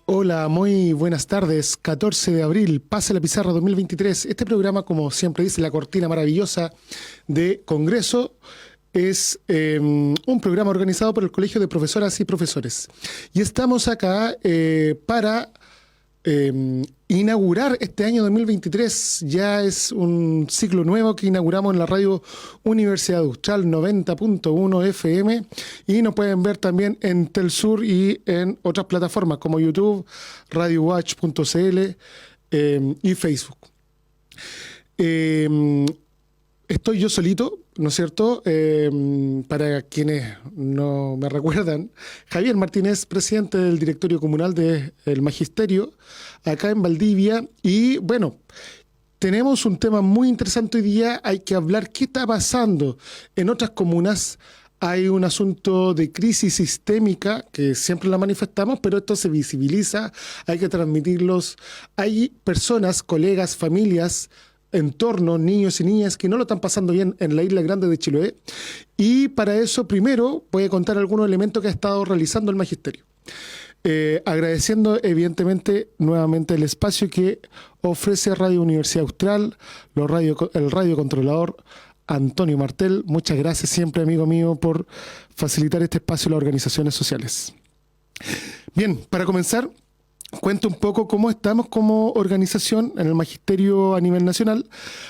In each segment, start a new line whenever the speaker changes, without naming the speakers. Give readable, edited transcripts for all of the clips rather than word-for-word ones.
Hola, muy buenas tardes. 14 de abril, Pase la Pizarra 2023. Este programa, como siempre dice la cortina maravillosa de Congreso, es un programa organizado por el Colegio de Profesoras y Profesores. Y estamos acá para inaugurar este año 2023. Ya es un ciclo nuevo que inauguramos en la radio Universidad Austral 90.1 FM y nos pueden ver también en Telsur y en otras plataformas como YouTube, radiowatch.cl y Facebook. Estoy yo solito, ¿no es cierto? Para quienes no me recuerdan, Javier Martínez, presidente del directorio comunal del Magisterio, acá en Valdivia. Y bueno, tenemos un tema muy interesante hoy día. Hay que hablar qué está pasando en otras comunas. Hay un asunto de crisis sistémica que siempre la manifestamos, pero esto se visibiliza, hay que transmitirlos. Hay personas, colegas, familias, entornos, niños y niñas que no lo están pasando bien en la isla grande de Chiloé. Y para eso, primero, voy a contar algunos elementos que ha estado realizando el Magisterio. Agradeciendo, evidentemente, nuevamente el espacio que ofrece Radio Universidad Austral, el radio controlador Antonio Martel. Muchas gracias siempre, amigo mío, por facilitar este espacio a las organizaciones sociales. Bien, para comenzar, cuento un poco cómo estamos como organización en el Magisterio a nivel nacional.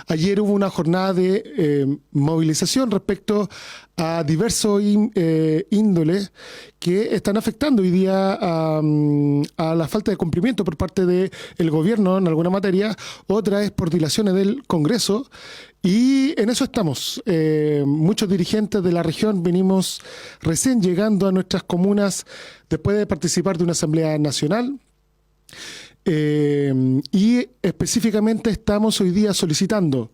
Ayer hubo una jornada de movilización respecto a diversos índoles que están afectando hoy día a la falta de cumplimiento por parte del gobierno en alguna materia. Otra es por dilaciones del Congreso. Y en eso estamos. Muchos dirigentes de la región venimos recién llegando a nuestras comunas después de participar de una asamblea nacional. Y específicamente estamos hoy día solicitando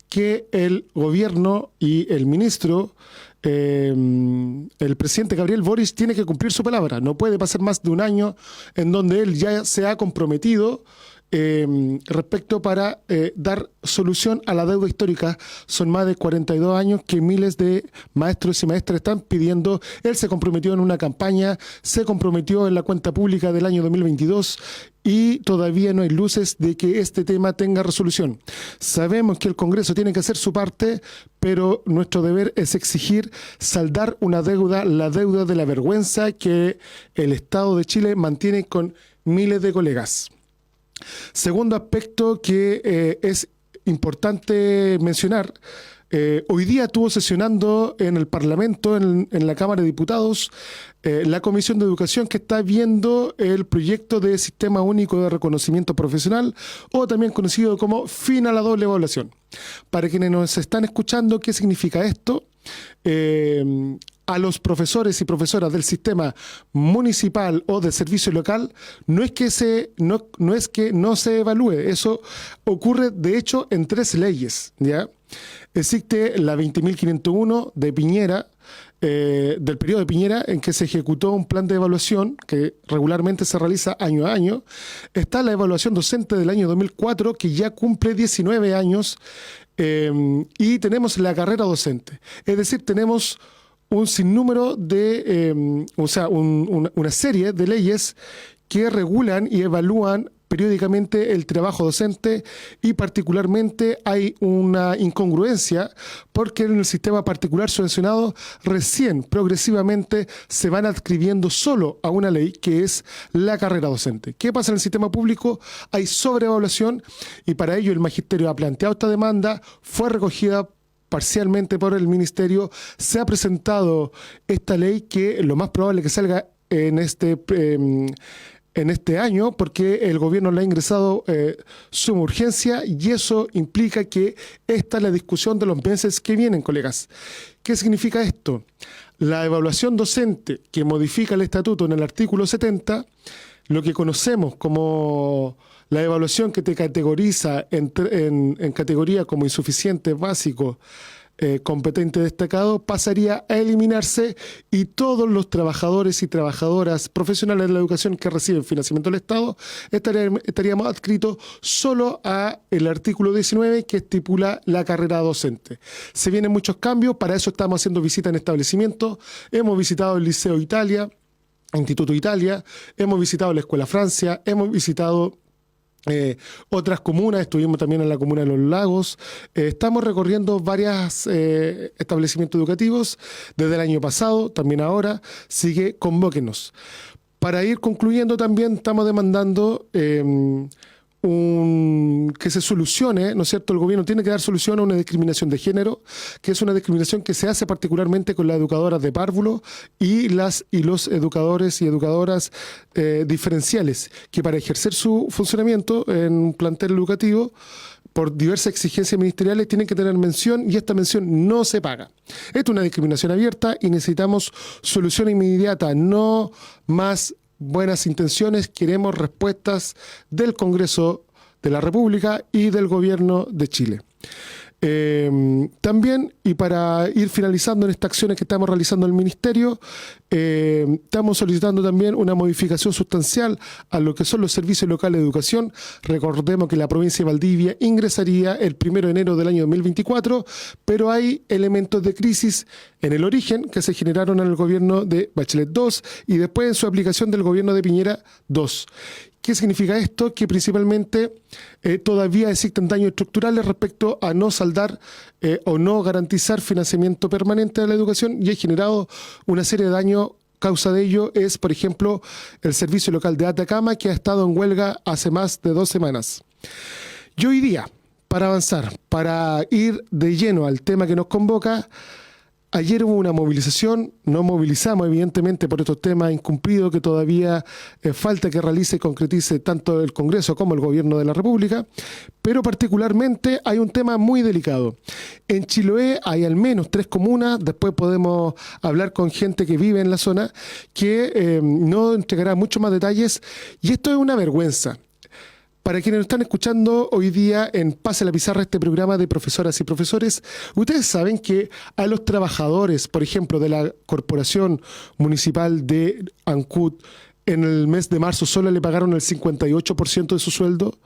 que el gobierno y el ministro, el presidente Gabriel Boric, tiene que cumplir su palabra. No puede pasar más de un año en donde él ya se ha comprometido respecto para dar solución a la deuda histórica. Son más de 42 años que miles de maestros y maestras están pidiendo. Él se comprometió en una campaña, se comprometió en la cuenta pública del año 2022 y todavía no hay luces de que este tema tenga resolución. Sabemos que el Congreso tiene que hacer su parte, pero nuestro deber es exigir saldar una deuda, la deuda de la vergüenza que el Estado de Chile mantiene con miles de colegas. Segundo aspecto que es importante mencionar, hoy día estuvo sesionando en el Parlamento, en la Cámara de Diputados, la Comisión de Educación que está viendo el proyecto de Sistema Único de Reconocimiento Profesional, o también conocido como fin a la doble evaluación. Para quienes nos están escuchando, ¿qué significa esto? A los profesores y profesoras del sistema municipal o del servicio local, no es que no se evalúe. Eso ocurre, de hecho, en 3 leyes, ¿ya? Existe la 20.501 de Piñera, del periodo de Piñera, en que se ejecutó un plan de evaluación que regularmente se realiza año a año. Está la evaluación docente del año 2004, que ya cumple 19 años, y tenemos la carrera docente. Es decir, tenemos un sinnúmero de, una serie de leyes que regulan y evalúan periódicamente el trabajo docente, y particularmente hay una incongruencia porque en el sistema particular subvencionado recién progresivamente se van adscribiendo solo a una ley que es la carrera docente. ¿Qué pasa en el sistema público? Hay sobreevaluación y para ello el Magisterio ha planteado esta demanda, fue recogida parcialmente por el Ministerio, se ha presentado esta ley que lo más probable es que salga en este año, porque el gobierno le ha ingresado suma urgencia, y eso implica que esta es la discusión de los meses que vienen, colegas. ¿Qué significa esto? La evaluación docente que modifica el estatuto en el artículo 70, lo que conocemos como la evaluación que te categoriza en categoría como insuficiente, básico, competente, destacado, pasaría a eliminarse, y todos los trabajadores y trabajadoras profesionales de la educación que reciben financiamiento del Estado estaríamos adscritos solo a el artículo 19 que estipula la carrera docente. Se vienen muchos cambios, para eso estamos haciendo visitas en establecimientos, hemos visitado el Liceo Italia, Instituto Italia, hemos visitado la Escuela Francia, hemos visitado otras comunas, estuvimos también en la comuna de Los Lagos. Estamos recorriendo varios establecimientos educativos desde el año pasado, también ahora. Sigue, convóquenos. Para ir concluyendo también estamos demandando que se solucione, ¿no es cierto? El gobierno tiene que dar solución a una discriminación de género, que es una discriminación que se hace particularmente con las educadoras de párvulo y los educadores y educadoras diferenciales, que para ejercer su funcionamiento en un plantel educativo, por diversas exigencias ministeriales, tienen que tener mención y esta mención no se paga. Esto es una discriminación abierta y necesitamos solución inmediata, no más buenas intenciones, queremos respuestas del Congreso de la República y del Gobierno de Chile. También, y para ir finalizando en estas acciones que estamos realizando en el Ministerio, estamos solicitando también una modificación sustancial a lo que son los servicios locales de educación. Recordemos que la provincia de Valdivia ingresaría el 1 de enero del año 2024, pero hay elementos de crisis en el origen que se generaron en el gobierno de Bachelet 2 y después en su aplicación del gobierno de Piñera 2. ¿Qué significa esto? Que principalmente todavía existen daños estructurales respecto a no saldar o no garantizar financiamiento permanente de la educación y ha generado una serie de daños. Causa de ello es, por ejemplo, el Servicio Local de Atacama, que ha estado en huelga hace más de 2 semanas. Y hoy día, para avanzar, para ir de lleno al tema que nos convoca, ayer hubo una movilización, no movilizamos evidentemente por estos temas incumplidos que todavía falta que realice y concretice tanto el Congreso como el Gobierno de la República, pero particularmente hay un tema muy delicado. En Chiloé hay al menos 3 comunas, después podemos hablar con gente que vive en la zona, que no entregará muchos más detalles, y esto es una vergüenza. Para quienes nos están escuchando hoy día en Pase la Pizarra, este programa de profesoras y profesores, ustedes saben que a los trabajadores, por ejemplo, de la Corporación Municipal de Ancud, en el mes de marzo solo le pagaron el 58% de su sueldo.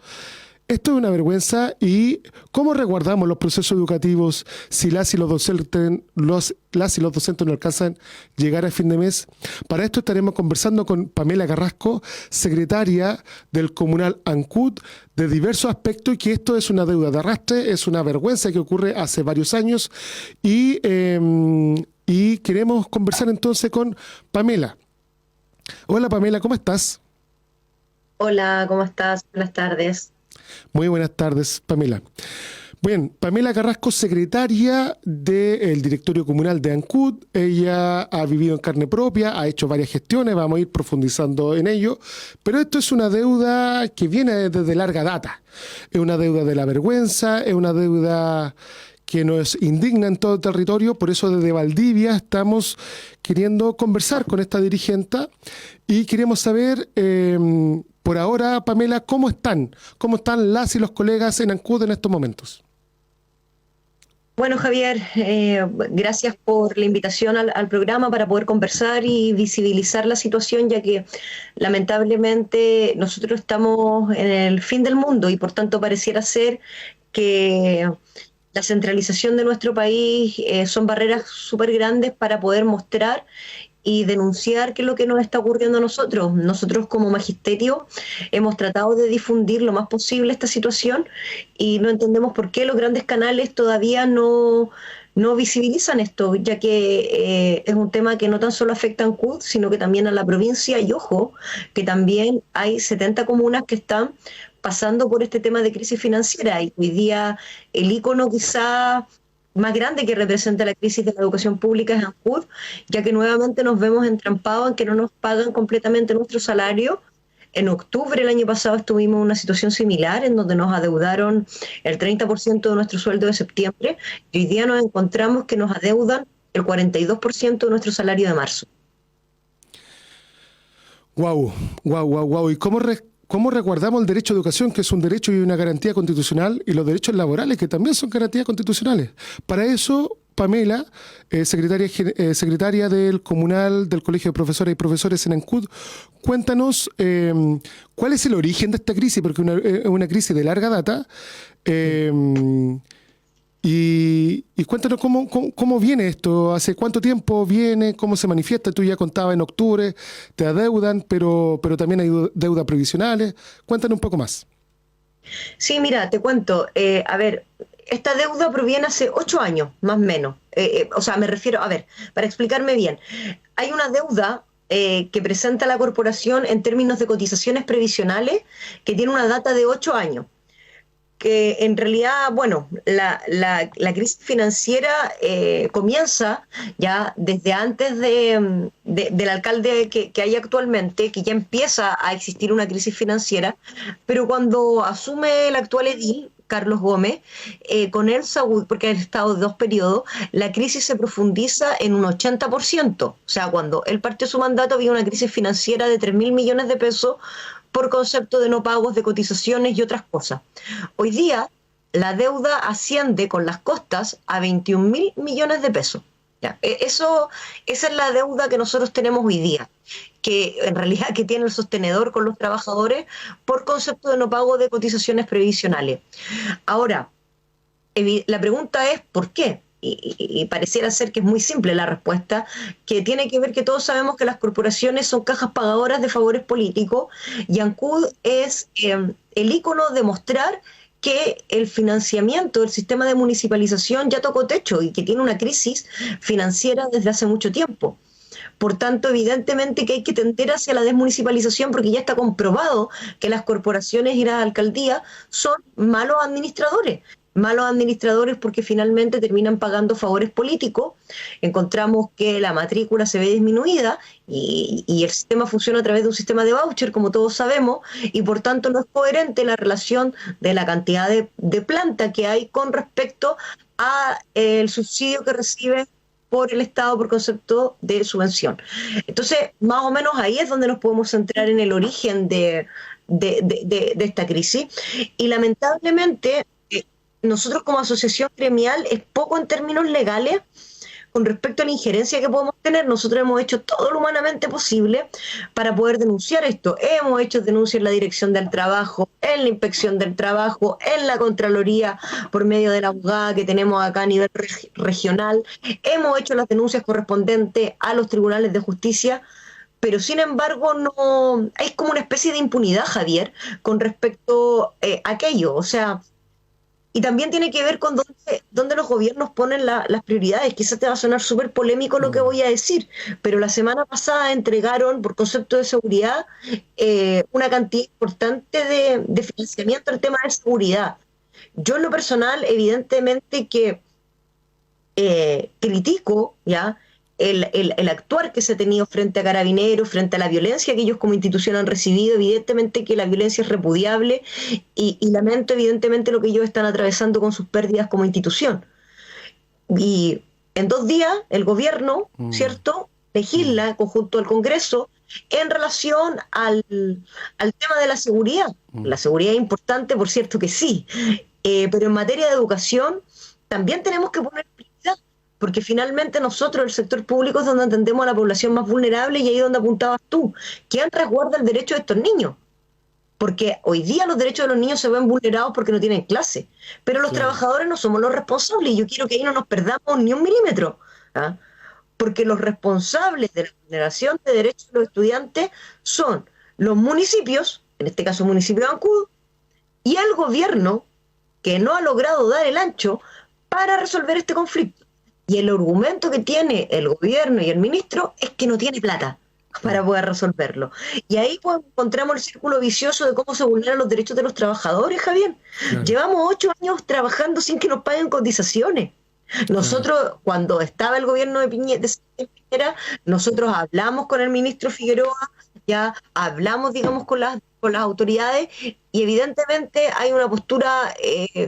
Esto es una vergüenza. ¿Y cómo resguardamos los procesos educativos si las y los docentes no alcanzan a llegar a fin de mes? Para esto estaremos conversando con Pamela Carrasco, secretaria del Comunal Ancud, de diversos aspectos, y que esto es una deuda de arrastre, es una vergüenza que ocurre hace varios años y queremos conversar entonces con Pamela. Hola Pamela, ¿cómo estás?
Hola, ¿cómo estás? Buenas tardes.
Muy buenas tardes, Pamela. Bien, Pamela Carrasco, secretaria del directorio comunal de Ancud. Ella ha vivido en carne propia, ha hecho varias gestiones, vamos a ir profundizando en ello, pero esto es una deuda que viene desde larga data. Es una deuda de la vergüenza, es una deuda que nos indigna en todo el territorio. Por eso desde Valdivia estamos queriendo conversar con esta dirigente y queremos saber, por ahora, Pamela, ¿cómo están las y los colegas en Ancud en estos momentos?
Bueno, Javier, gracias por la invitación al programa para poder conversar y visibilizar la situación, ya que lamentablemente nosotros estamos en el fin del mundo y por tanto pareciera ser que la centralización de nuestro país son barreras súper grandes para poder mostrar y denunciar qué es lo que nos está ocurriendo a nosotros. Nosotros como magisterio hemos tratado de difundir lo más posible esta situación y no entendemos por qué los grandes canales todavía no visibilizan esto, ya que es un tema que no tan solo afecta a Ancud, sino que también a la provincia, y ojo, que también hay 70 comunas que están pasando por este tema de crisis financiera, y hoy día el ícono quizá más grande que representa la crisis de la educación pública es Ancud, ya que nuevamente nos vemos entrampados en que no nos pagan completamente nuestro salario. En octubre del año pasado estuvimos en una situación similar, en donde nos adeudaron el 30% de nuestro sueldo de septiembre, y hoy día nos encontramos que nos adeudan el 42% de nuestro salario de marzo.
Guau. ¿Y cómo resguardamos el derecho a educación, que es un derecho y una garantía constitucional, y los derechos laborales, que también son garantías constitucionales? Para eso, Pamela, secretaria del Comunal del Colegio de Profesoras y Profesores en Ancud, cuéntanos cuál es el origen de esta crisis, porque es una crisis de larga data. Y cuéntanos cómo viene esto, hace cuánto tiempo viene, cómo se manifiesta. Tú ya contabas en octubre, te adeudan, pero también hay deudas previsionales. Cuéntanos un poco más.
Sí, mira, te cuento. A ver, esta deuda proviene hace 8 años, más o menos. O sea, me refiero, a ver, para explicarme bien, hay una deuda que presenta la corporación en términos de cotizaciones previsionales que tiene una data de 8 años. Que en realidad, bueno, la crisis financiera comienza ya desde antes del alcalde que hay actualmente, que ya empieza a existir una crisis financiera, pero cuando asume el actual edil, Carlos Gómez, con él, porque ha estado 2 periodos, la crisis se profundiza en un 80%. O sea, cuando él partió su mandato había una crisis financiera de 3.000 millones de pesos por concepto de no pagos de cotizaciones y otras cosas. Hoy día la deuda asciende con las costas a 21.000 millones de pesos. Ya, esa es la deuda que nosotros tenemos hoy día, que en realidad que tiene el sostenedor con los trabajadores por concepto de no pago de cotizaciones previsionales. Ahora, la pregunta es ¿por qué? Y pareciera ser que es muy simple la respuesta, que tiene que ver que todos sabemos que las corporaciones son cajas pagadoras de favores políticos y ANCUD es el ícono de mostrar que el financiamiento del sistema de municipalización ya tocó techo y que tiene una crisis financiera desde hace mucho tiempo. Por tanto, evidentemente que hay que tender hacia la desmunicipalización porque ya está comprobado que las corporaciones y las alcaldías son malos administradores porque finalmente terminan pagando favores políticos. Encontramos que la matrícula se ve disminuida y el sistema funciona a través de un sistema de voucher, como todos sabemos, y por tanto no es coherente la relación de la cantidad de planta que hay con respecto a el subsidio que recibe por el Estado por concepto de subvención. Entonces, más o menos ahí es donde nos podemos centrar en el origen de esta crisis. Y lamentablemente, nosotros como asociación gremial es poco en términos legales con respecto a la injerencia que podemos tener. Nosotros hemos hecho todo lo humanamente posible para poder denunciar esto. Hemos hecho denuncias en la Dirección del Trabajo, en la Inspección del Trabajo, en la Contraloría por medio de la abogada que tenemos acá a nivel regional. Hemos hecho las denuncias correspondientes a los tribunales de justicia, pero sin embargo no hay como una especie de impunidad, Javier, con respecto a aquello. O sea, y también tiene que ver con dónde los gobiernos ponen las prioridades. Quizás te va a sonar súper polémico lo que voy a decir, pero la semana pasada entregaron, por concepto de seguridad, una cantidad importante de financiamiento al tema de seguridad. Yo en lo personal, evidentemente que critico ya el actuar que se ha tenido frente a Carabineros, frente a la violencia que ellos como institución han recibido. Evidentemente que la violencia es repudiable y lamento evidentemente lo que ellos están atravesando con sus pérdidas como institución. Y en 2 días el gobierno, ¿cierto?, legisla conjunto al Congreso en relación al tema de la seguridad. La seguridad es importante, por cierto que sí, pero en materia de educación también tenemos que poner prioridad, porque finalmente nosotros, el sector público, es donde atendemos a la población más vulnerable y ahí es donde apuntabas tú. ¿Quién resguarda el derecho de estos niños? Porque hoy día los derechos de los niños se ven vulnerados porque no tienen clase, pero los trabajadores no somos los responsables y yo quiero que ahí no nos perdamos ni un milímetro, ¿ah? Porque los responsables de la vulneración de derechos de los estudiantes son los municipios, en este caso el municipio de Ancud, y el gobierno que no ha logrado dar el ancho para resolver este conflicto. Y el argumento que tiene el gobierno y el ministro es que no tiene plata para poder resolverlo. Y ahí pues encontramos el círculo vicioso de cómo se vulneran los derechos de los trabajadores, Javier. Claro. Llevamos 8 años trabajando sin que nos paguen cotizaciones. Nosotros, cuando estaba el gobierno de Piñera, nosotros hablamos con el ministro Figueroa, ya hablamos, digamos, con las autoridades, y evidentemente hay una postura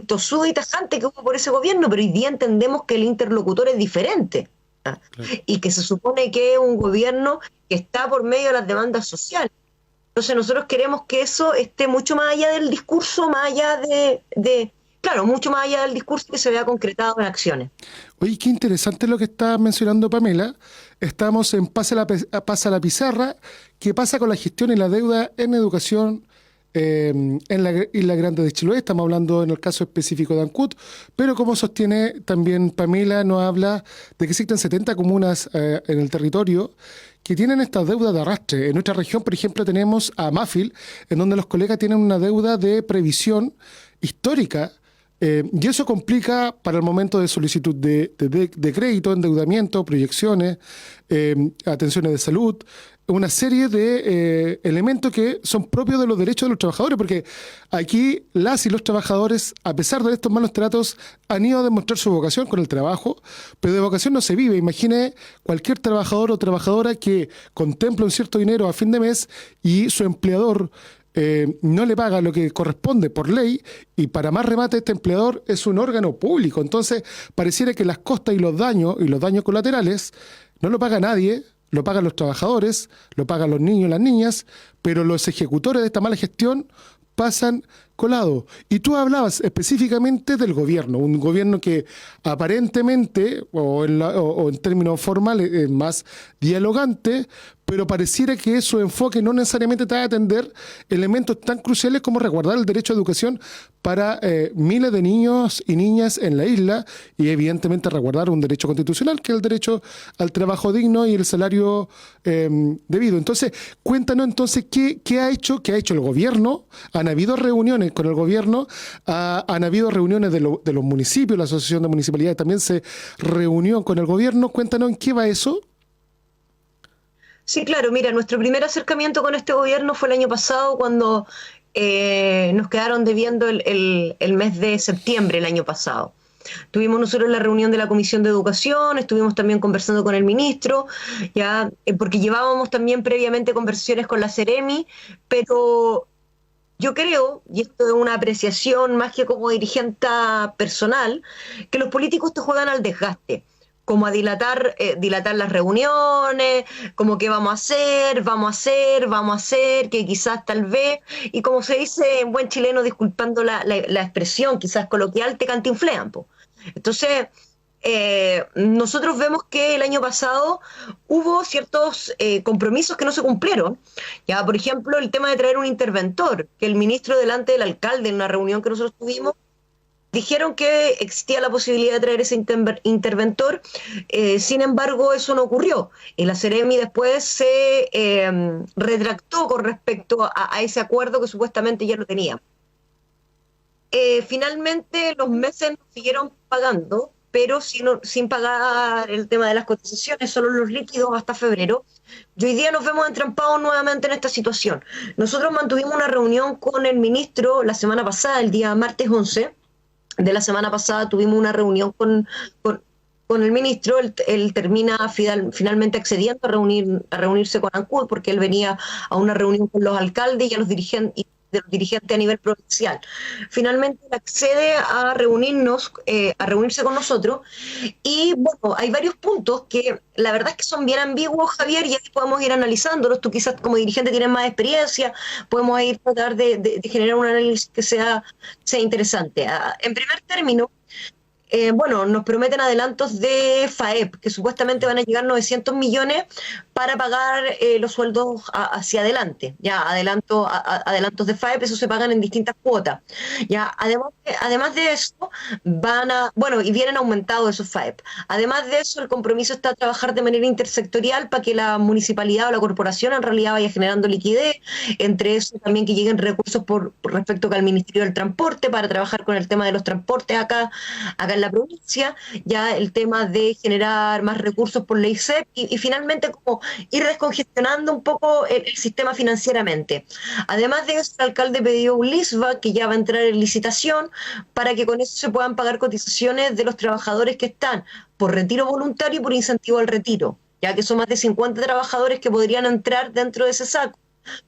tosuda y tajante que hubo por ese gobierno, pero hoy día entendemos que el interlocutor es diferente, ¿ah? Claro. Y que se supone que es un gobierno que está por medio de las demandas sociales. Entonces nosotros queremos que eso esté mucho más allá del discurso, más allá claro, mucho más allá del discurso, que se vea concretado en acciones.
Oye, qué interesante lo que está mencionando Pamela. Estamos en pasa la pizarra. ¿Qué pasa con la gestión y la deuda en educación en la Isla Grande de Chiloé, estamos hablando en el caso específico de Ancud, pero como sostiene también Pamela, nos habla de que existen 70 comunas en el territorio que tienen esta deuda de arrastre. En nuestra región, por ejemplo, tenemos a Mafil, en donde los colegas tienen una deuda de previsión histórica, y eso complica para el momento de solicitud de crédito, endeudamiento, proyecciones, atenciones de salud, una serie de elementos que son propios de los derechos de los trabajadores, porque aquí las y los trabajadores, a pesar de estos malos tratos, han ido a demostrar su vocación con el trabajo, pero de vocación no se vive. Imagine cualquier trabajador o trabajadora que contempla un cierto dinero a fin de mes y su empleador no le paga lo que corresponde por ley, y para más remate este empleador es un órgano público. Entonces pareciera que las costas y los daños colaterales no lo paga nadie, lo pagan los trabajadores, lo pagan los niños y las niñas, pero los ejecutores de esta mala gestión pasan colado. Y tú hablabas específicamente del gobierno, un gobierno que aparentemente, o en términos formales, es más dialogante, pero pareciera que su enfoque no necesariamente te va a atender elementos tan cruciales como resguardar el derecho a educación para miles de niños y niñas en la isla, y evidentemente resguardar un derecho constitucional, que es el derecho al trabajo digno y el salario debido. Entonces, cuéntanos entonces qué ha hecho el gobierno. Han habido reuniones con el gobierno, han habido reuniones de los municipios, la Asociación de Municipalidades también se reunió con el gobierno. Cuéntanos en qué va eso.
Sí, claro, mira, nuestro primer acercamiento con este gobierno fue el año pasado cuando nos quedaron debiendo el mes de septiembre el año pasado. Tuvimos nosotros la reunión de la Comisión de Educación, estuvimos también conversando con el ministro, ya porque llevábamos también previamente conversaciones con la Ceremi, pero yo creo, y esto es una apreciación más que como dirigente personal, que los políticos te juegan al desgaste, como a dilatar las reuniones, como que vamos a hacer, que quizás tal vez, y como se dice en buen chileno, disculpando la expresión quizás coloquial, te cantinflean, po. Entonces, nosotros vemos que el año pasado hubo ciertos compromisos que no se cumplieron. Ya, por ejemplo, el tema de traer un interventor, que el ministro delante del alcalde en una reunión que nosotros tuvimos, dijeron que existía la posibilidad de traer ese interventor, sin embargo eso no ocurrió y la Ceremi después se retractó con respecto a ese acuerdo que supuestamente ya lo tenía. Finalmente los meses nos siguieron pagando, pero sin pagar el tema de las cotizaciones, solo los líquidos hasta febrero. Y hoy día nos vemos entrampados nuevamente en esta situación. Nosotros mantuvimos una reunión con el ministro la semana pasada, el día martes 11 de la semana pasada, tuvimos una reunión con el ministro. Él termina finalmente accediendo a reunirse con Ancud, porque él venía a una reunión con los alcaldes y a los dirigentes a nivel provincial. Finalmente él accede a reunirse con nosotros, y bueno, hay varios puntos que la verdad es que son bien ambiguos, Javier, y ahí podemos ir analizándolos. Tú quizás como dirigente tienes más experiencia, podemos ir tratar de generar un análisis que sea interesante. En primer término, bueno, nos prometen adelantos de FAEP, que supuestamente van a llegar 900 millones para pagar los sueldos hacia adelante. Ya, adelantos de FAEP, eso se pagan en distintas cuotas. Ya, además de eso, y vienen aumentados esos FAEP. Además de eso, el compromiso está a trabajar de manera intersectorial para que la municipalidad o la corporación en realidad vaya generando liquidez, entre eso también que lleguen recursos por respecto al Ministerio del Transporte para trabajar con el tema de los transportes acá en la provincia, ya el tema de generar más recursos por ley CEP y finalmente como ir descongestionando un poco el sistema financieramente. Además de eso, el alcalde pidió un LISVA que ya va a entrar en licitación para que con eso se puedan pagar cotizaciones de los trabajadores que están por retiro voluntario y por incentivo al retiro, ya que son más de 50 trabajadores que podrían entrar dentro de ese saco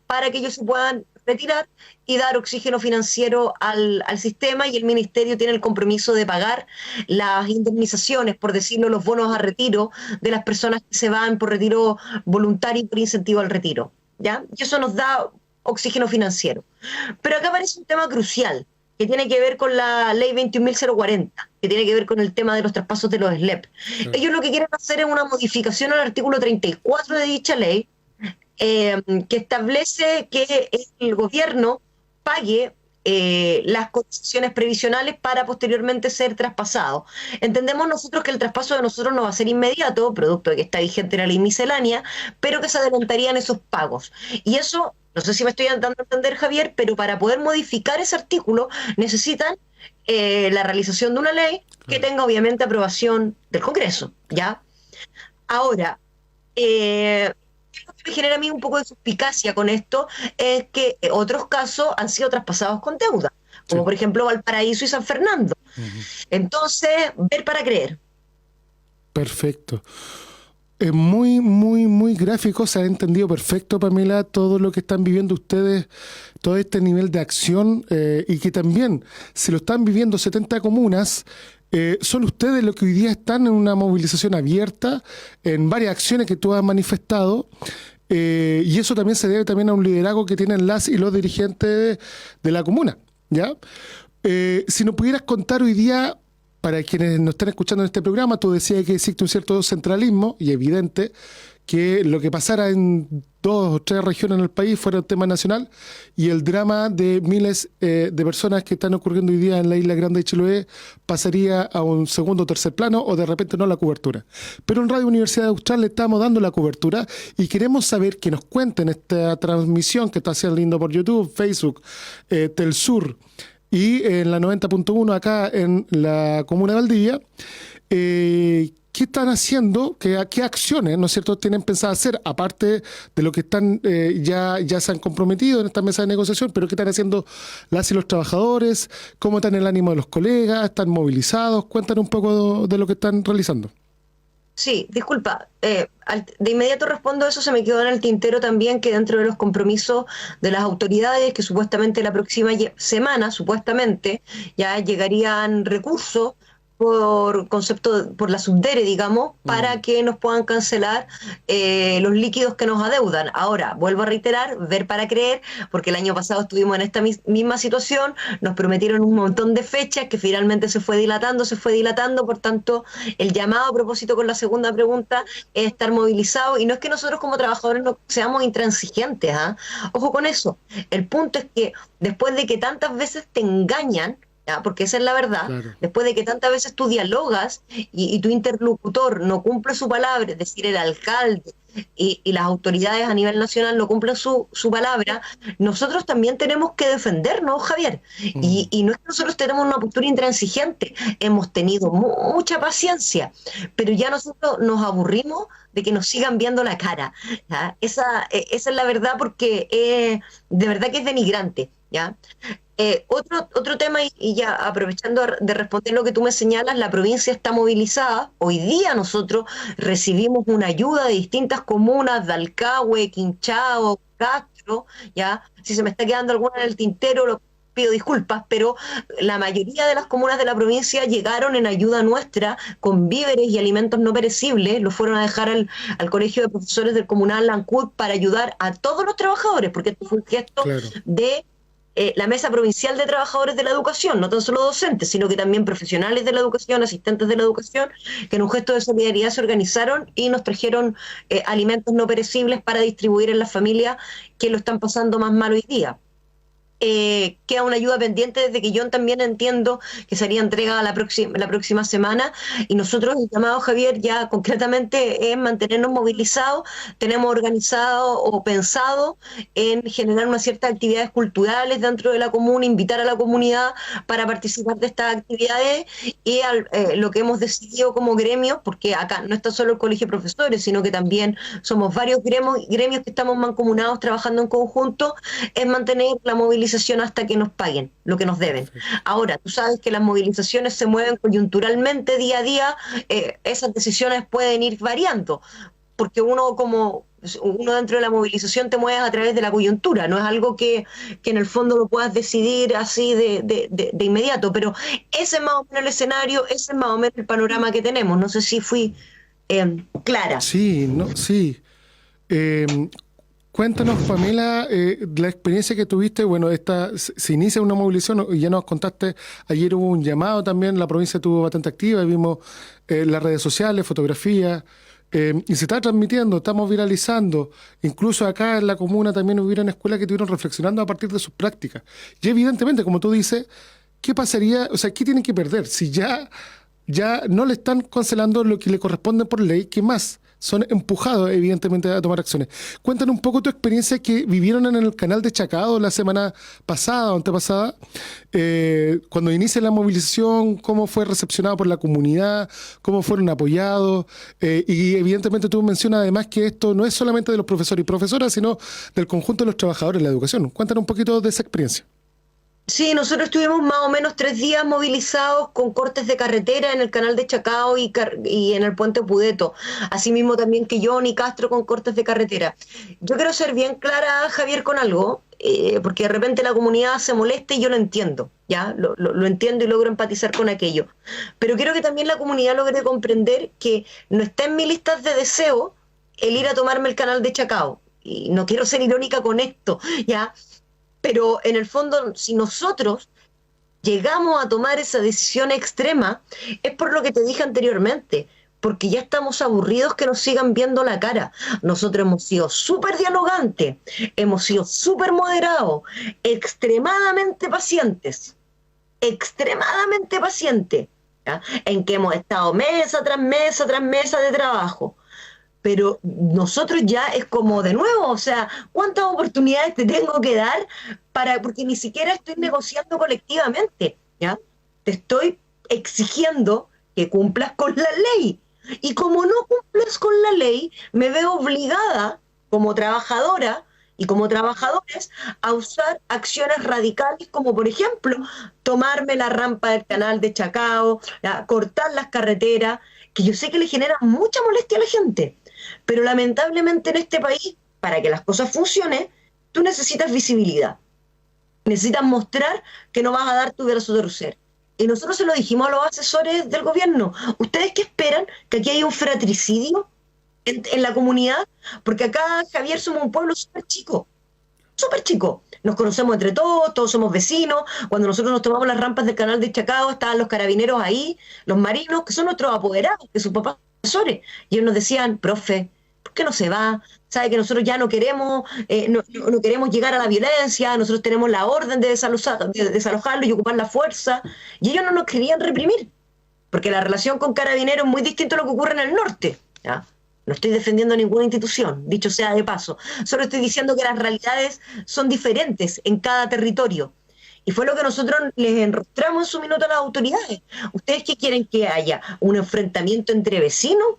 para que ellos se puedan retirar y dar oxígeno financiero al sistema, y el ministerio tiene el compromiso de pagar las indemnizaciones, por decirlo, los bonos a retiro de las personas que se van por retiro voluntario y por incentivo al retiro, ¿ya? Y eso nos da oxígeno financiero. Pero acá aparece un tema crucial que tiene que ver con la ley 21.040, que tiene que ver con el tema de los traspasos de los SLEP. Ellos lo que quieren hacer es una modificación al artículo 34 de dicha ley, que establece que el gobierno pague las cotizaciones previsionales para posteriormente ser traspasado. Entendemos nosotros que el traspaso de nosotros no va a ser inmediato, producto de que está vigente la ley miscelánea, pero que se adelantarían esos pagos. Y eso, no sé si me estoy dando a entender, Javier, pero para poder modificar ese artículo necesitan la realización de una ley que tenga obviamente aprobación del Congreso, ¿ya? Ahora, lo que me genera a mí un poco de suspicacia con esto es que otros casos han sido traspasados con deuda, como
Sí.
por ejemplo Valparaíso y San Fernando. Entonces, ver para creer.
Perfecto. Es muy, muy, muy gráfico. Se ha entendido perfecto, Pamela, todo lo que están viviendo ustedes, todo este nivel de acción, y que también, si lo están viviendo 70 comunas, son ustedes los que hoy día están en una movilización abierta, en varias acciones que tú has manifestado, y eso también se debe también a un liderazgo que tienen las y los dirigentes de la comuna, ¿ya? Si nos pudieras contar hoy día, para quienes nos están escuchando en este programa, tú decías que existe un cierto centralismo, y evidente que lo que pasara en 2 o 3 regiones en el país fuera un tema nacional, y el drama de miles de personas que están ocurriendo hoy día en la Isla Grande de Chiloé pasaría a un segundo o tercer plano, o de repente no la cobertura. Pero en Radio Universidad Austral le estamos dando la cobertura, y queremos saber que nos cuenten esta transmisión que está haciendo por YouTube, Facebook, Telsur, y en la 90.1 acá en la comuna de Valdivia, ¿qué están haciendo? ¿Qué acciones, no es cierto, tienen pensado hacer, aparte de lo que están ya se han comprometido en esta mesa de negociación, pero qué están haciendo las y los trabajadores? ¿Cómo está el ánimo de los colegas? ¿Están movilizados? Cuéntanos un poco de lo que están realizando.
Sí, disculpa, de inmediato respondo a eso, se me quedó en el tintero también que dentro de los compromisos de las autoridades, que supuestamente la próxima semana, supuestamente, ya llegarían recursos por concepto, por la subdere, digamos, para que nos puedan cancelar los líquidos que nos adeudan. Ahora, vuelvo a reiterar, ver para creer, porque el año pasado estuvimos en esta misma situación, nos prometieron un montón de fechas que finalmente se fue dilatando, por tanto, el llamado a propósito con la segunda pregunta es estar movilizados, y no es que nosotros como trabajadores no seamos intransigentes, ¿ah? Ojo con eso, el punto es que después de que tantas veces te engañan, ¿ya? Porque esa es la verdad.
Claro.
Después de que tantas veces tú dialogas y tu interlocutor no cumple su palabra, es decir, el alcalde y las autoridades a nivel nacional no cumplen su palabra, nosotros también tenemos que defendernos, Javier. Y no es que nosotros tenemos una postura intransigente, hemos tenido mucha paciencia, pero ya nosotros nos aburrimos de que nos sigan viendo la cara, ¿ya? Esa es la verdad, porque de verdad que es denigrante, ¿ya? Otro tema, y ya aprovechando de responder lo que tú me señalas, la provincia está movilizada. Hoy día nosotros recibimos una ayuda de distintas comunas, Dalcahue, Quinchao, Castro, ya. Si se me está quedando alguna en el tintero, lo pido disculpas, pero la mayoría de las comunas de la provincia llegaron en ayuda nuestra con víveres y alimentos no perecibles, lo fueron a dejar al Colegio de Profesores del Comunal Lancud para ayudar a todos los trabajadores, porque esto fue un gesto
Claro.
de la Mesa Provincial de Trabajadores de la Educación, no tan solo docentes, sino que también profesionales de la educación, asistentes de la educación, que en un gesto de solidaridad se organizaron y nos trajeron alimentos no perecibles para distribuir en las familias que lo están pasando más mal hoy día. Queda una ayuda pendiente desde que yo también entiendo que sería entregada la próxima semana, y nosotros el llamado, Javier, ya concretamente es mantenernos movilizados. Tenemos organizado o pensado en generar unas ciertas actividades culturales dentro de la comuna, invitar a la comunidad para participar de estas actividades, y lo que hemos decidido como gremios, porque acá no está solo el Colegio de Profesores, sino que también somos varios gremios que estamos mancomunados trabajando en conjunto, es mantener la movilización hasta que nos paguen lo que nos deben. Ahora, tú sabes que las movilizaciones se mueven coyunturalmente día a día, esas decisiones pueden ir variando, porque uno dentro de la movilización te mueves a través de la coyuntura, no es algo que en el fondo lo puedas decidir así de inmediato, pero ese es más o menos el escenario, ese es más o menos el panorama que tenemos. No sé si fui clara.
Sí, no, sí. Eh, Cuéntanos, Pamela, la experiencia que tuviste. Bueno, se inicia una movilización, y ya nos contaste, ayer hubo un llamado también, la provincia estuvo bastante activa, vimos las redes sociales, fotografías, y se está transmitiendo, estamos viralizando. Incluso acá en la comuna también hubieron escuelas que estuvieron reflexionando a partir de sus prácticas. Y evidentemente, como tú dices, ¿qué pasaría? O sea, ¿qué tienen que perder? Si ya no le están cancelando lo que le corresponde por ley, ¿qué más? Son empujados, evidentemente, a tomar acciones. Cuéntanos un poco tu experiencia que vivieron en el canal de Chacao la semana pasada o antepasada, cuando inicia la movilización, cómo fue recepcionado por la comunidad, cómo fueron apoyados, y evidentemente tú mencionas además que esto no es solamente de los profesores y profesoras, sino del conjunto de los trabajadores de la educación. Cuéntanos un poquito de esa experiencia.
Sí, nosotros estuvimos más o menos 3 días movilizados con cortes de carretera en el canal de Chacao y en el puente Pudeto. Asimismo también que y Castro con cortes de carretera. Yo quiero ser bien clara, Javier, con algo, porque de repente la comunidad se molesta y yo lo entiendo, ¿ya? Lo entiendo y logro empatizar con aquello. Pero quiero que también la comunidad logre comprender que no está en mis listas de deseo el ir a tomarme el canal de Chacao. Y no quiero ser irónica con esto, ¿ya? Pero en el fondo, si nosotros llegamos a tomar esa decisión extrema, es por lo que te dije anteriormente, porque ya estamos aburridos que nos sigan viendo la cara. Nosotros hemos sido súper dialogantes, hemos sido súper moderados, extremadamente pacientes, ¿ya? En que hemos estado mesa tras mesa tras mesa de trabajo. Pero nosotros ya es como de nuevo, o sea, ¿cuántas oportunidades te tengo que dar porque ni siquiera estoy negociando colectivamente, ¿ya? Te estoy exigiendo que cumplas con la ley. Y como no cumples con la ley, me veo obligada como trabajadora y como trabajadores a usar acciones radicales como, por ejemplo, tomarme la rampa del canal de Chacao, ¿ya? Cortar las carreteras, que yo sé que le generan mucha molestia a la gente. Pero lamentablemente en este país, para que las cosas funcionen, tú necesitas visibilidad. Necesitas mostrar que no vas a dar tu brazo a torcer. Y nosotros se lo dijimos a los asesores del gobierno. ¿Ustedes qué esperan? ¿Que aquí haya un fratricidio en la comunidad? Porque acá, Javier, somos un pueblo súper chico. Súper chico. Nos conocemos entre todos, todos somos vecinos. Cuando nosotros nos tomamos las rampas del canal de Chacao, estaban los carabineros ahí, los marinos, que son nuestros apoderados, que sus papás profesores. Y ellos nos decían, profe, ¿por qué no se va? Sabe que nosotros ya no queremos, no queremos llegar a la violencia, nosotros tenemos la orden de desalojarlo y ocupar la fuerza. Y ellos no nos querían reprimir, porque la relación con carabineros es muy distinta a lo que ocurre en el norte, ¿ya? No estoy defendiendo ninguna institución, dicho sea de paso. Solo estoy diciendo que las realidades son diferentes en cada territorio. Y fue lo que nosotros les enrostramos en su minuto a las autoridades. ¿Ustedes qué quieren que haya? ¿Un enfrentamiento entre vecinos?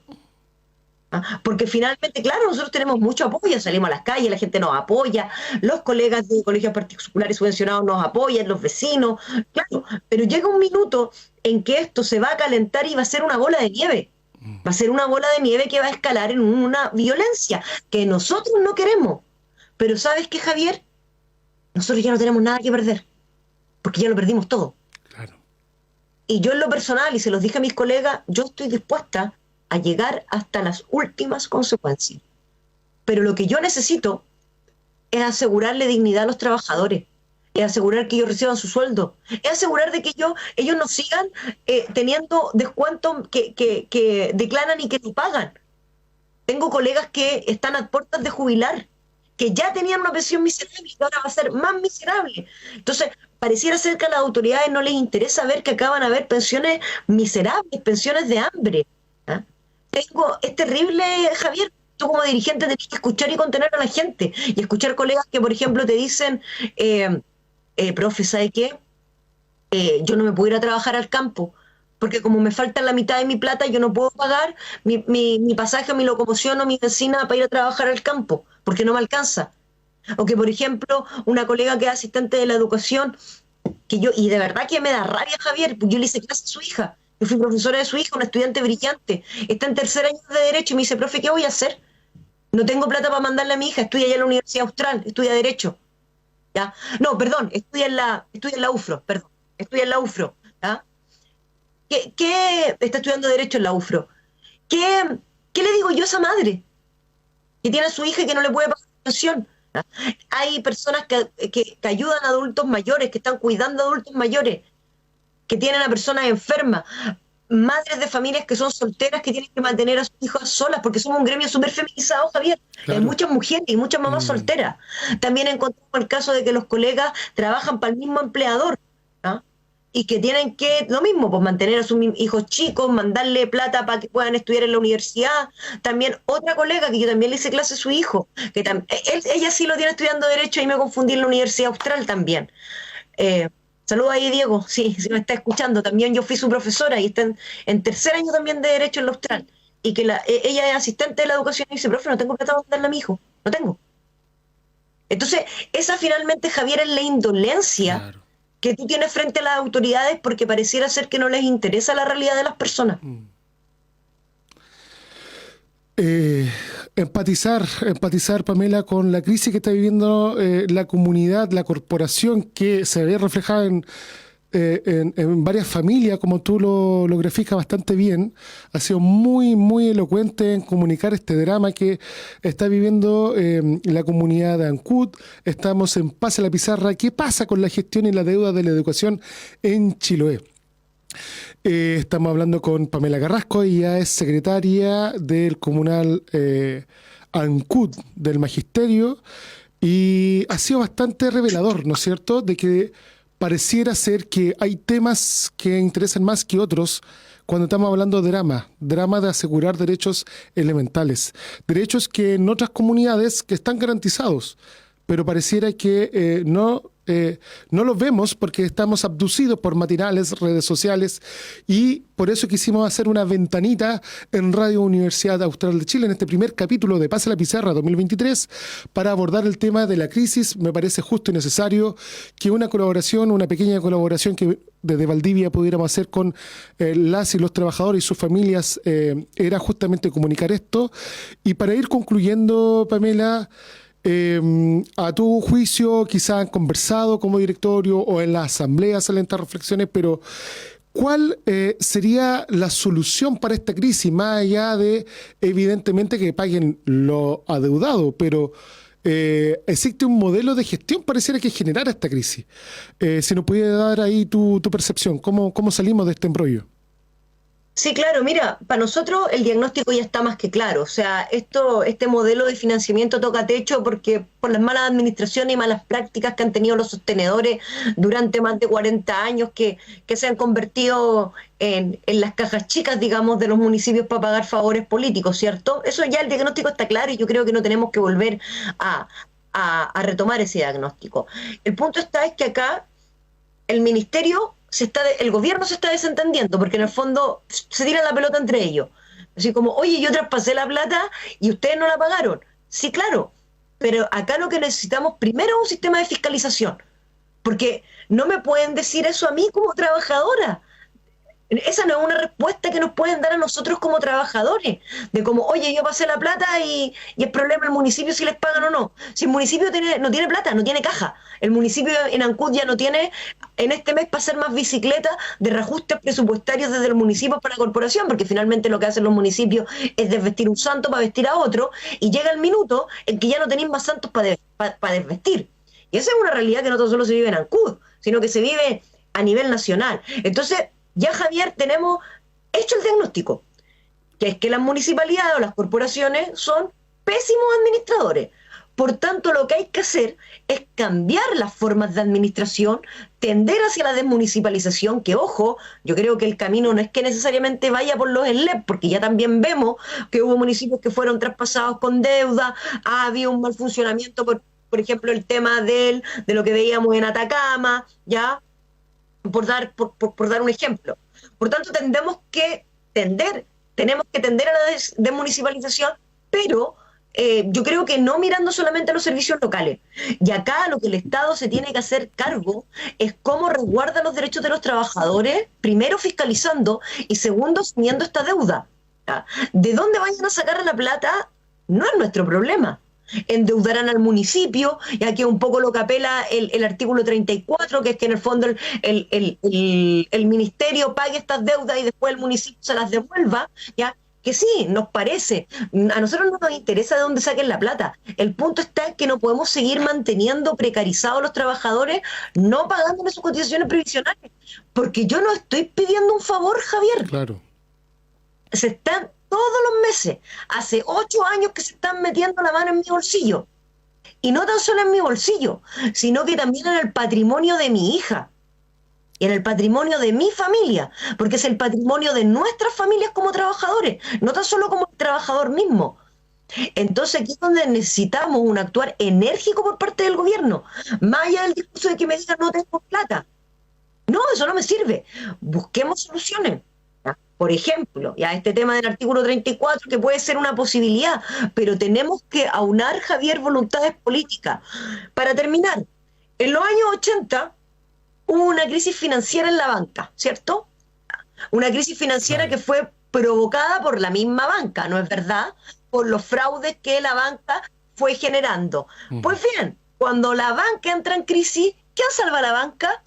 ¿Ah? Porque finalmente, claro, nosotros tenemos mucho apoyo, salimos a las calles, la gente nos apoya, los colegas de colegios particulares subvencionados nos apoyan, los vecinos, claro, pero llega un minuto en que esto se va a calentar y va a ser una bola de nieve. Va a ser una bola de nieve que va a escalar en una violencia que nosotros no queremos. Pero ¿sabes qué, Javier? Nosotros ya no tenemos nada que perder, porque ya lo perdimos todo.
Claro.
Y yo en lo personal, y se los dije a mis colegas, yo estoy dispuesta a llegar hasta las últimas consecuencias. Pero lo que yo necesito es asegurarle dignidad a los trabajadores, es asegurar que ellos reciban su sueldo, es asegurar de que ellos no sigan teniendo descuentos que declaran y que no pagan. Tengo colegas que están a puertas de jubilar, que ya tenían una pensión miserable y que ahora va a ser más miserable. Entonces, pareciera ser que a las autoridades no les interesa ver que acaban de haber pensiones miserables, pensiones de hambre. ¿Ah? Es terrible, Javier. Tú como dirigente tenés que escuchar y contener a la gente y escuchar colegas que, por ejemplo, te dicen, profe, ¿sabe qué? Yo no me puedo ir a trabajar al campo porque como me falta la mitad de mi plata, yo no puedo pagar mi pasaje, mi locomoción o mi benzina para ir a trabajar al campo porque no me alcanza. O que, por ejemplo, una colega que es asistente de la educación, y de verdad que me da rabia, Javier, yo le hice clase a su hija. Yo fui profesora de su hija, una estudiante brillante. Está en tercer año de Derecho y me dice, profe, ¿qué voy a hacer? No tengo plata para mandarle a mi hija, estudia allá en la Universidad Austral, estudia Derecho. ¿Ya? No, perdón, estudia en la UFRO, perdón. Estudia en la UFRO. ¿Ya? ¿Qué está estudiando Derecho en la UFRO? ¿Qué le digo yo a esa madre? Que tiene a su hija y que no le puede pagar la pensión. ¿Ya? Hay personas que ayudan a adultos mayores, que están cuidando a adultos mayores, que tienen a personas enfermas. madres de familias que son solteras que tienen que mantener a sus hijos solas, porque somos un gremio súper feminizado, Javier.
Claro.
Hay muchas mujeres y muchas mamás solteras. También encontramos el caso de que los colegas trabajan para el mismo empleador, ¿no? Y que tienen que, lo mismo, pues mantener a sus hijos chicos, mandarle plata para que puedan estudiar en la universidad. También otra colega que yo también le hice clase a su hijo, que ella sí lo tiene estudiando Derecho y me confundí en la Universidad Austral también. Saludos ahí, Diego, sí, si me está escuchando. También yo fui su profesora y está en tercer año también de Derecho en la Austral. Y que ella es asistente de la educación y dice, profe, no tengo plata para mandarle a mi hijo, no tengo. Entonces, esa finalmente, Javier, es la indolencia, claro, que tú tienes frente a las autoridades porque pareciera ser que no les interesa la realidad de las personas.
Empatizar, Pamela, con la crisis que está viviendo la comunidad, la corporación, que se ve reflejada en varias familias, como tú lo graficas bastante bien. Ha sido muy, muy elocuente en comunicar este drama que está viviendo la comunidad de Ancud. Estamos en Pase la Pizarra. ¿Qué pasa con la gestión y la deuda de la educación en Chiloé? Estamos hablando con Pamela Carrasco, ella es secretaria del comunal Ancud, del Magisterio, y ha sido bastante revelador, ¿no es cierto?, de que pareciera ser que hay temas que interesan más que otros cuando estamos hablando de drama de asegurar derechos elementales, derechos que en otras comunidades que están garantizados, pero pareciera que no los vemos porque estamos abducidos por matinales, redes sociales, y por eso quisimos hacer una ventanita en Radio Universidad Austral de Chile en este primer capítulo de Pase la Pizarra 2023 para abordar el tema de la crisis. Me parece justo y necesario que una pequeña colaboración que desde Valdivia pudiéramos hacer con las y los trabajadores y sus familias era justamente comunicar esto. Y para ir concluyendo, Pamela, a tu juicio, quizá han conversado como directorio o en la asamblea salen estas reflexiones, pero ¿cuál sería la solución para esta crisis? Más allá de, evidentemente, que paguen lo adeudado, pero existe un modelo de gestión, pareciera que generara esta crisis. Si nos pudiera dar ahí tu percepción, ¿cómo salimos de este embrollo?
Sí, claro, mira, para nosotros el diagnóstico ya está más que claro. O sea, este modelo de financiamiento toca techo porque por las malas administraciones y malas prácticas que han tenido los sostenedores durante más de 40 años que se han convertido en las cajas chicas, digamos, de los municipios para pagar favores políticos, ¿cierto? Eso ya el diagnóstico está claro y yo creo que no tenemos que volver a retomar ese diagnóstico. El punto es que acá el ministerio el gobierno se está desentendiendo, porque en el fondo se tiran la pelota entre ellos. Así como, oye, yo traspasé la plata y ustedes no la pagaron. Sí, claro, pero acá lo que necesitamos primero es un sistema de fiscalización, porque no me pueden decir eso a mí como trabajadora. Esa no es una respuesta que nos pueden dar a nosotros como trabajadores, de como, oye, yo pasé la plata y es problema el municipio si les pagan o no. Si el municipio no tiene plata, no tiene caja. El municipio en Ancud ya no tiene, en este mes, para hacer más bicicletas de reajustes presupuestarios desde los municipios para la corporación, porque finalmente lo que hacen los municipios es desvestir un santo para vestir a otro, y llega el minuto en que ya no tenéis más santos para desvestir. Y esa es una realidad que no tan solo se vive en Ancud, sino que se vive a nivel nacional. Entonces, ya, Javier, tenemos hecho el diagnóstico, que es que las municipalidades o las corporaciones son pésimos administradores. Por tanto, lo que hay que hacer es cambiar las formas de administración, tender hacia la desmunicipalización, que, ojo, yo creo que el camino no es que necesariamente vaya por los SLEP, porque ya también vemos que hubo municipios que fueron traspasados con deuda, ha habido un mal funcionamiento, por ejemplo, el tema de lo que veíamos en Atacama, ¿ya? Por dar un ejemplo. Por tanto, tenemos que tender a la desmunicipalización, pero yo creo que no mirando solamente a los servicios locales. Y acá lo que el Estado se tiene que hacer cargo es cómo resguarda los derechos de los trabajadores, primero fiscalizando y segundo asumiendo esta deuda. ¿Ya? De dónde vayan a sacar la plata no es nuestro problema. Endeudarán al municipio, ya que un poco lo que apela el artículo 34, que es que en el fondo el ministerio pague estas deudas y después el municipio se las devuelva, ya que sí, nos parece, a nosotros no nos interesa de dónde saquen la plata. El punto está en que no podemos seguir manteniendo precarizados a los trabajadores, no pagándole sus cotizaciones previsionales, porque yo no estoy pidiendo un favor, Javier.
Claro.
Se están todos los meses, hace 8 años que se están metiendo la mano en mi bolsillo. Y no tan solo en mi bolsillo, sino que también en el patrimonio de mi hija y en el patrimonio de mi familia, porque es el patrimonio de nuestras familias como trabajadores, no tan solo como el trabajador mismo. Entonces aquí es donde necesitamos un actuar enérgico por parte del gobierno, más allá del discurso de que me digan no tengo plata. No, eso no me sirve. Busquemos soluciones. ¿Ya? Por ejemplo, ya este tema del artículo 34, que puede ser una posibilidad, pero tenemos que aunar, Javier, voluntades políticas. Para terminar, en los años 80 hubo una crisis financiera en la banca, ¿cierto? Una crisis financiera que fue provocada por la misma banca, ¿no es verdad? Por los fraudes que la banca fue generando. Pues bien, cuando la banca entra en crisis, ¿quién salva a la banca?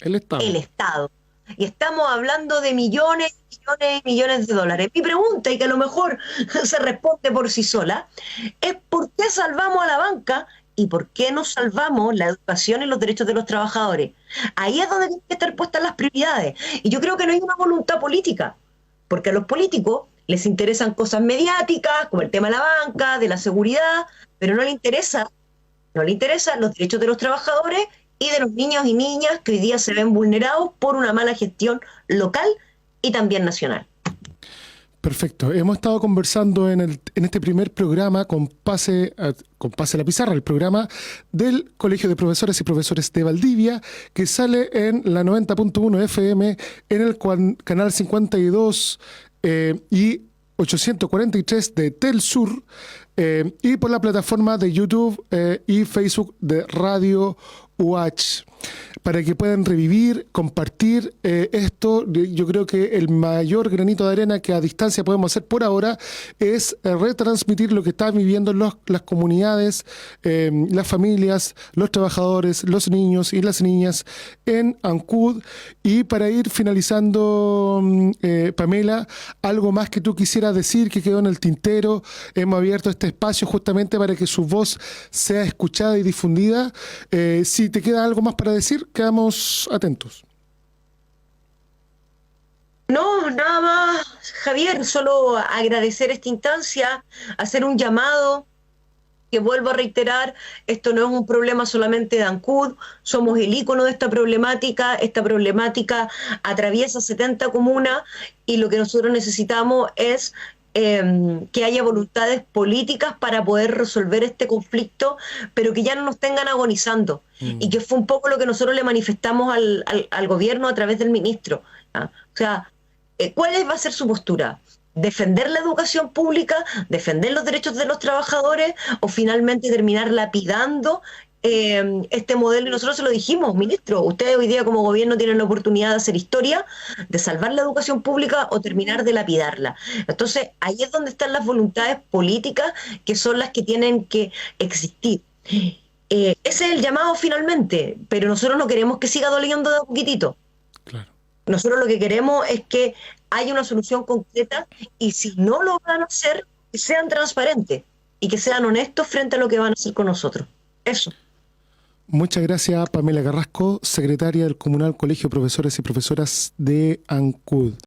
El Estado.
El Estado. Y estamos hablando de millones, millones y millones de dólares. Mi pregunta, y que a lo mejor se responde por sí sola, es ¿por qué salvamos a la banca y por qué no salvamos la educación y los derechos de los trabajadores? Ahí es donde tienen que estar puestas las prioridades. Y yo creo que no hay una voluntad política, porque a los políticos les interesan cosas mediáticas, como el tema de la banca, de la seguridad, pero no le interesan los derechos de los trabajadores y de los niños y niñas que hoy día se ven vulnerados por una mala gestión local y también nacional.
Perfecto. Hemos estado conversando en este primer programa con Pase a la Pizarra, el programa del Colegio de Profesores y Profesores de Valdivia, que sale en la 90.1 FM, en el canal 52 y 843 de Telsur, y por la plataforma de YouTube y Facebook de Radio UH, para que puedan revivir, compartir esto. Yo creo que el mayor granito de arena que a distancia podemos hacer por ahora es retransmitir lo que están viviendo las comunidades, las familias, los trabajadores, los niños y las niñas en Ancud. Y para ir finalizando, Pamela, algo más que tú quisieras decir que quedó en el tintero. Hemos abierto este espacio justamente para que su voz sea escuchada y difundida. Si te queda algo más para decir, quedamos atentos.
No, nada más, Javier, solo agradecer esta instancia, hacer un llamado, que vuelvo a reiterar, esto no es un problema solamente de Ancud, somos el ícono de esta problemática atraviesa 70 comunas y lo que nosotros necesitamos es que haya voluntades políticas para poder resolver este conflicto, pero que ya no nos tengan agonizando. Y que fue un poco lo que nosotros le manifestamos al gobierno a través del ministro. ¿Ah? O sea, ¿cuál va a ser su postura? ¿Defender la educación pública, defender los derechos de los trabajadores o finalmente terminar lapidando este modelo? Y nosotros se lo dijimos, ministro, ustedes hoy día como gobierno tienen la oportunidad de hacer historia, de salvar la educación pública o terminar de lapidarla. Entonces, ahí es donde están las voluntades políticas que son las que tienen que existir. Ese es el llamado finalmente, pero nosotros no queremos que siga doliendo de a poquitito.
Claro.
Nosotros lo que queremos es que haya una solución concreta y si no lo van a hacer, que sean transparentes y que sean honestos frente a lo que van a hacer con nosotros. Eso.
Muchas gracias, Pamela Carrasco, secretaria del Comunal Colegio de Profesores y Profesoras de Ancud.